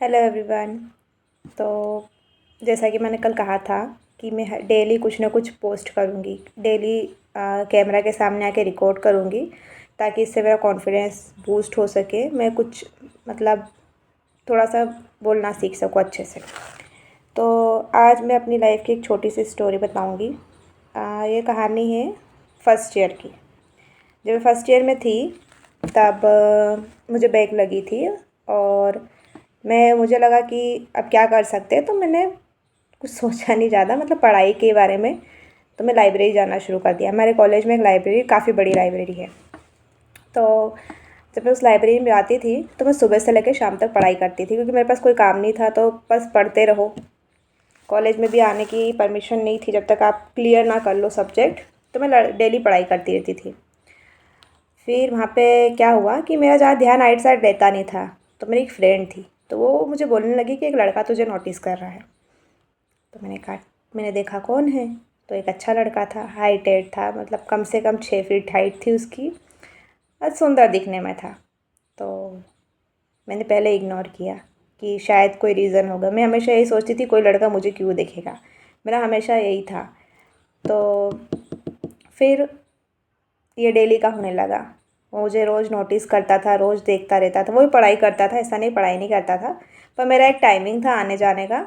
Hello everyone. तो जैसा कि मैंने कल कहा था कि मैं डेली कुछ ना कुछ पोस्ट करूँगी, डेली कैमरा के सामने आके रिकॉर्ड करूँगी ताकि इससे मेरा कॉन्फिडेंस बूस्ट हो सके। मैं कुछ मतलब थोड़ा सा बोलना सीख सकूँ अच्छे से। तो आज मैं अपनी लाइफ की एक छोटी सी स्टोरी बताऊँगी। ये कहानी है फर्स्ट ईयर की। जब मैं फर्स्ट ईयर में थी तब मुझे बैक लगी थी और मुझे लगा कि अब क्या कर सकते हैं, तो मैंने कुछ सोचा नहीं ज़्यादा मतलब पढ़ाई के बारे में। तो मैं लाइब्रेरी जाना शुरू कर दिया। हमारे कॉलेज में एक लाइब्रेरी, काफ़ी बड़ी लाइब्रेरी है। तो जब मैं उस लाइब्रेरी में आती थी तो मैं सुबह से लेकर शाम तक पढ़ाई करती थी, क्योंकि मेरे पास कोई काम नहीं था तो बस पढ़ते रहो। कॉलेज में भी आने की परमिशन नहीं थी जब तक आप क्लियर ना कर लो सब्जेक्ट। तो मैं डेली पढ़ाई करती रहती थी। फिर वहाँ पे क्या हुआ कि मेरा ज़्यादा ध्यान आइट साइड रहता नहीं था। तो मेरी एक फ्रेंड थी, तो वो मुझे बोलने लगी कि एक लड़का तुझे नोटिस कर रहा है। तो मैंने देखा कौन है। तो एक अच्छा लड़का था, हाइटेड था, मतलब कम से कम 6 फीट हाइट थी उसकी और सुंदर दिखने में था। तो मैंने पहले इग्नोर किया कि शायद कोई रीज़न होगा। मैं हमेशा यही सोचती थी कोई लड़का मुझे क्यों देखेगा, मेरा हमेशा यही था। तो फिर ये डेली का होने लगा। वो मुझे रोज़ नोटिस करता था, रोज़ देखता रहता था। वो भी पढ़ाई करता था, ऐसा नहीं पढ़ाई नहीं करता था, पर मेरा एक टाइमिंग था आने जाने का।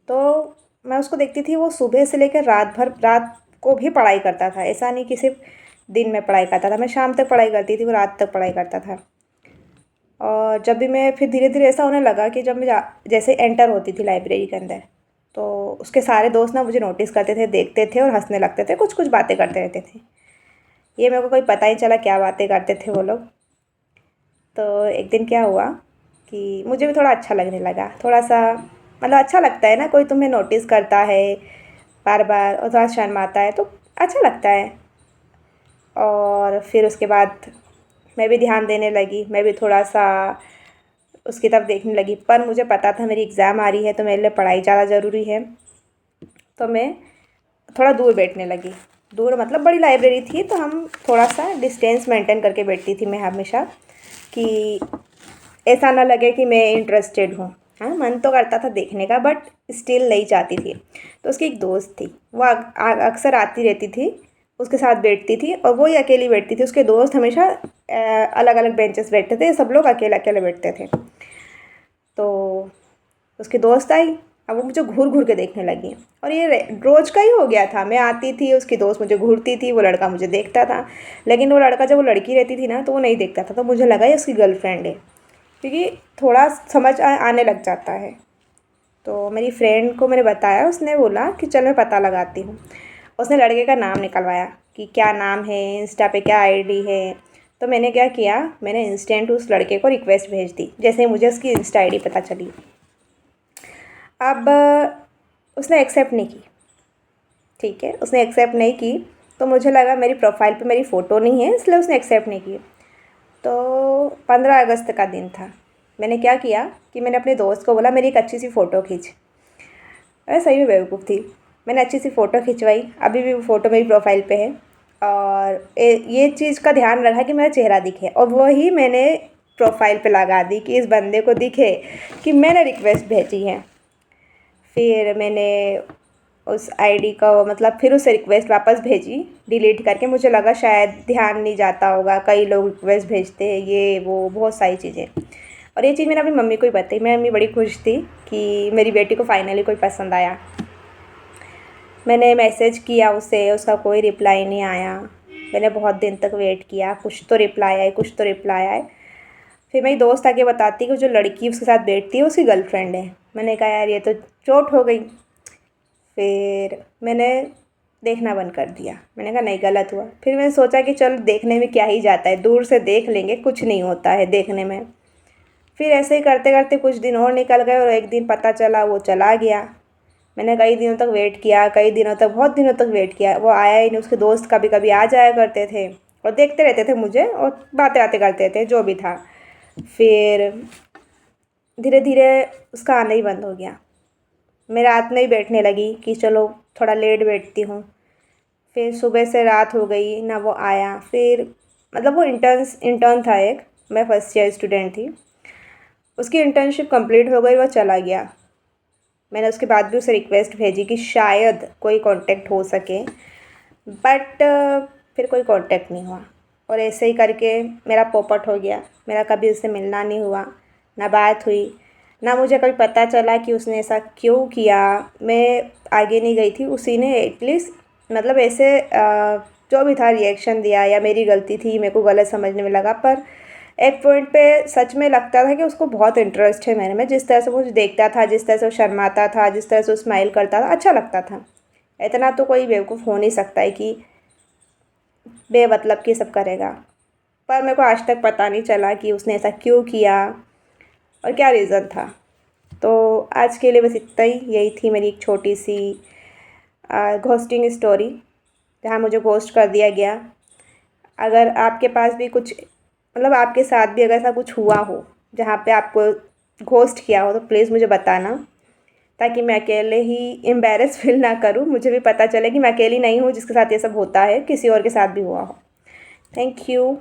तो मैं उसको देखती थी, वो सुबह से लेकर रात भर, रात को भी पढ़ाई करता था। ऐसा नहीं कि सिर्फ दिन में पढ़ाई करता था। मैं शाम तक पढ़ाई करती थी, वो रात तक पढ़ाई करता था। और जब भी मैं फिर धीरे धीरे ऐसा होने लगा कि जब मैं जैसे एंटर होती थी लाइब्रेरी के अंदर, तो उसके सारे दोस्त ना मुझे नोटिस करते थे, देखते थे और हंसने लगते थे, कुछ कुछ बातें करते रहते थे। ये मेरे को कोई पता ही चला क्या बातें करते थे वो लोग। तो एक दिन क्या हुआ कि मुझे भी थोड़ा अच्छा लगने लगा, थोड़ा सा मतलब अच्छा लगता है ना, कोई तुम्हें नोटिस करता है बार बार और थोड़ा शर्माता है तो अच्छा लगता है। और फिर उसके बाद मैं भी ध्यान देने लगी, मैं भी थोड़ा सा उसकी तरफ देखने लगी। पर मुझे पता था मेरी एग्ज़ाम आ रही है तो मेरे लिए पढ़ाई ज़्यादा ज़रूरी है। तो मैं थोड़ा दूर बैठने लगी। दूर मतलब बड़ी लाइब्रेरी थी तो हम थोड़ा सा डिस्टेंस मेंटेन करके बैठती थी मैं हमेशा, कि ऐसा ना लगे कि मैं इंटरेस्टेड हूँ। हाँ, मन तो करता था देखने का बट स्टिल नहीं चाहती थी। तो उसकी एक दोस्त थी, वो अक्सर आती रहती थी, उसके साथ बैठती थी और वो ही अकेली बैठती थी। उसके दोस्त हमेशा अलग अलग बेंचेस बैठते थे, सब लोग अकेले अकेले बैठते थे। तो उसकी दोस्त आई, अब वो मुझे घूर घूर के देखने लगी। और ये रोज का ही हो गया था, मैं आती थी, उसकी दोस्त मुझे घूरती थी, वो लड़का मुझे देखता था। लेकिन वो लड़का, जब वो लड़की रहती थी ना तो वो नहीं देखता था, तो मुझे लगा ये उसकी गर्लफ्रेंड है, क्योंकि थोड़ा समझ आने लग जाता है। तो मेरी फ्रेंड को मैंने बताया, उसने बोला कि चल मैं पता लगाती हूँ। उसने लड़के का नाम निकलवाया कि क्या नाम है, इंस्टा पे क्या आईडी है। तो मैंने क्या किया, मैंने इंस्टेंट उस लड़के को रिक्वेस्ट भेज दी जैसे ही मुझे उसकी इंस्टा आईडी पता चली। अब उसने एक्सेप्ट नहीं की। ठीक है, उसने एक्सेप्ट नहीं की। तो मुझे लगा मेरी प्रोफाइल पे मेरी फ़ोटो नहीं है, इसलिए उसने एक्सेप्ट नहीं की। तो 15 अगस्त का दिन था। मैंने क्या किया कि मैंने अपने दोस्त को बोला मेरी एक अच्छी सी फ़ोटो खींच। अरे सही में बेवकूफ़ थी। मैंने अच्छी सी फ़ोटो खिंचवाई, अभी भी वो फ़ोटो मेरी प्रोफाइल पे है। और ये चीज़ का ध्यान रखा कि मेरा चेहरा दिखे, और वही मैंने प्रोफाइल पे लगा दी कि इस बंदे को दिखे कि मैंने रिक्वेस्ट भेजी है। फिर मैंने उस आईडी का मतलब फिर उसे रिक्वेस्ट वापस भेजी डिलीट करके। मुझे लगा शायद ध्यान नहीं जाता होगा, कई लोग रिक्वेस्ट भेजते हैं, ये वो बहुत सारी चीज़ें। और ये चीज़ मैंने अपनी मम्मी को ही बताई। मेरी मम्मी बड़ी खुश थी कि मेरी बेटी को फाइनली कोई पसंद आया। मैंने मैसेज किया उसे, उसका कोई रिप्लाई नहीं आया। मैंने बहुत दिन तक वेट किया, कुछ तो रिप्लाई आए, कुछ तो रिप्लाई आए। फिर मेरी दोस्त आके बताती कि जो लड़की उसके साथ बैठती है उसकी गर्लफ्रेंड है। मैंने कहा यार ये तो चोट हो गई। फिर मैंने देखना बंद कर दिया। मैंने कहा नहीं, गलत हुआ। फिर मैंने सोचा कि चल देखने में क्या ही जाता है, दूर से देख लेंगे, कुछ नहीं होता है देखने में। फिर ऐसे ही करते करते कुछ दिन और निकल गए और एक दिन पता चला वो चला गया। मैंने कई दिनों तक वेट किया, कई दिनों तक, बहुत दिनों तक वेट किया, वो आया ही नहीं। उसके दोस्त कभी कभी आ जाया करते थे और देखते रहते थे मुझे और बातें बातें करते थे, जो भी था। फिर धीरे धीरे उसका आना ही बंद हो गया। मैं रात में ही बैठने लगी कि चलो थोड़ा लेट बैठती हूँ। फिर सुबह से रात हो गई ना वो आया। फिर मतलब वो इंटर्न था एक, मैं फर्स्ट ईयर स्टूडेंट थी। उसकी इंटर्नशिप कंप्लीट हो गई, वो चला गया। मैंने उसके बाद भी उसे रिक्वेस्ट भेजी कि शायद कोई कांटेक्ट हो सके, बट फिर कोई कांटेक्ट नहीं हुआ। और ऐसे ही करके मेरा पोपट हो गया। मेरा कभी उससे मिलना नहीं हुआ, ना बात हुई, ना मुझे कभी पता चला कि उसने ऐसा क्यों किया। मैं आगे नहीं गई थी, उसी ने एटलीस्ट मतलब ऐसे जो भी था रिएक्शन दिया, या मेरी गलती थी, मेरे को गलत समझने में लगा। पर एक पॉइंट पे सच में लगता था कि उसको बहुत इंटरेस्ट है मेरे में। जिस तरह से वो मुझे देखता था, जिस तरह से वो शर्माता था, जिस तरह से वो स्माइल करता था, अच्छा लगता था। इतना तो कोई बेवकूफ़ हो नहीं सकता है कि बेमतलब की सब करेगा। पर मेरे को आज तक पता नहीं चला कि उसने ऐसा क्यों किया और क्या रीज़न था। तो आज के लिए बस इतना ही। यही थी मेरी एक छोटी सी घोस्टिंग स्टोरी, जहाँ मुझे घोस्ट कर दिया गया। अगर आपके पास भी कुछ मतलब आपके साथ भी अगर ऐसा कुछ हुआ हो जहाँ पे आपको घोस्ट किया हो, तो प्लीज़ मुझे बताना, ताकि मैं अकेले ही एम्बैरेस फील ना करूँ। मुझे भी पता चले कि मैं अकेली नहीं हूँ जिसके साथ ये सब होता है, किसी और के साथ भी हुआ हो। Thank you.